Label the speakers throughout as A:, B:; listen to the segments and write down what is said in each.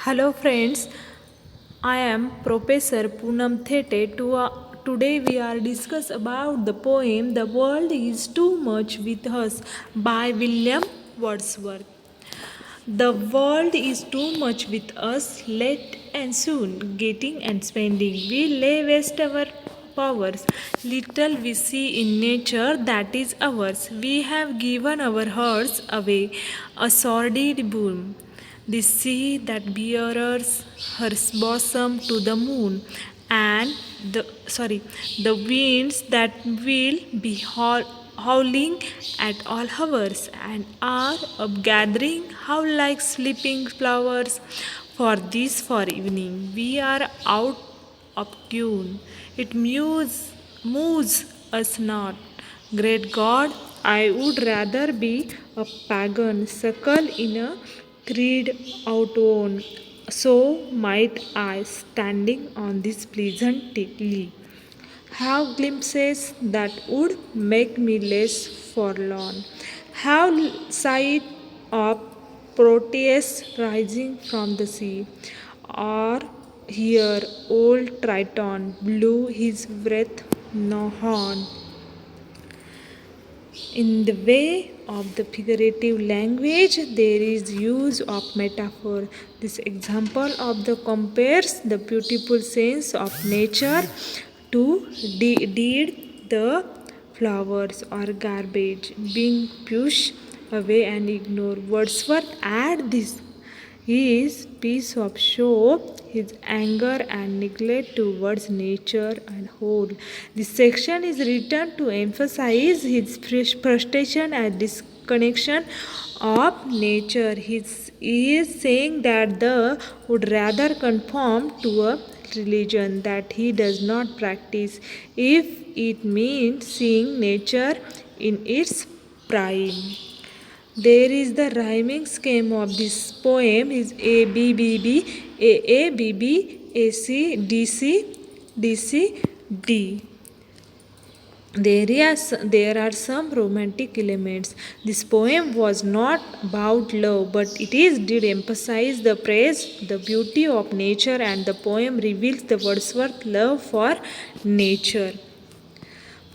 A: Hello friends, I am Professor Poonam Thete. Today we are discuss about the poem The World is Too Much with Us by William Wordsworth. The world is too much with us, late and soon, getting and spending. We lay waste our powers. Little we see in nature that is ours. We have given our hearts away, a sordid boon. The sea that bears her bosom to the moon, and the winds that will be howling at all hours, and are upgathering how like sleeping flowers. For this for evening we are out of tune. It moves us not. Great God, I would rather be a pagan, suckle in a creed outworn. So might I, standing on this pleasant lea, have glimpses that would make me less forlorn. Have sight of Proteus rising from the sea, or hear old Triton blew his breath no horn. In the way of the figurative language, there is use of metaphor. This example of the compares the beautiful sense of nature to deed the flowers or garbage being pushed away and ignored. Wordsworth add this his piece of show his anger and neglect towards nature and whole. This section is written to emphasize his frustration and disconnection of nature. He is saying that the would rather conform to a religion that he does not practice if it means seeing nature in its prime. There is the rhyming scheme of this poem is A B B B A B B A C D C D C D. There are some romantic elements. This poem was not about love, but it is did emphasize the praise, the beauty of nature, and the poem reveals the Wordsworth love for nature.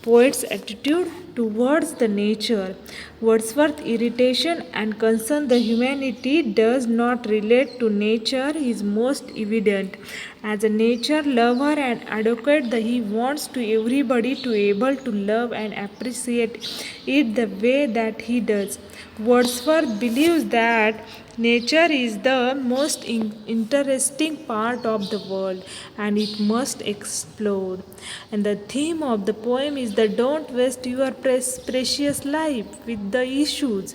A: Poet's attitude towards the nature. Wordsworth's irritation and concern the humanity does not relate to nature is most evident. As a nature lover and advocate, he wants to everybody to able to love and appreciate it the way that he does. Wordsworth believes that nature is the most interesting part of the world and it must explode. And the theme of the poem is that don't waste your precious life with the issues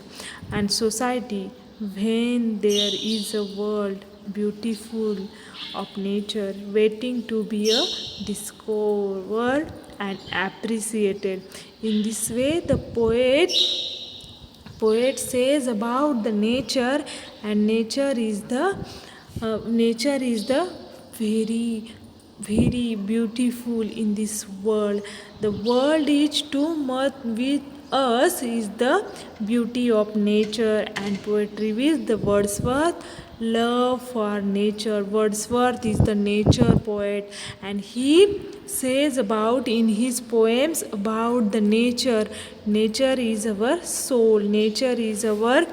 A: and society when there is a world beautiful of nature waiting to be discovered and appreciated. In this way, the poet says about the nature, and nature is the very very beautiful in this world. The world is too much with us is the beauty of nature, and poetry with the Wordsworth love for nature. Wordsworth is the nature poet, and he says about in his poems about the nature. Nature is our soul, nature is our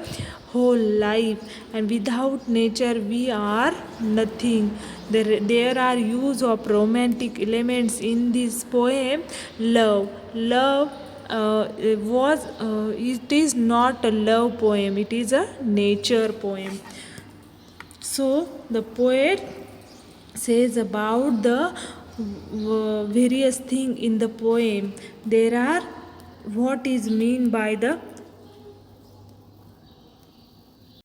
A: whole life, and without nature we are nothing. There are use of romantic elements in this poem. Love it is not a love poem, it is a nature poem. So the poet says about the various thing in the poem. There are what is mean by the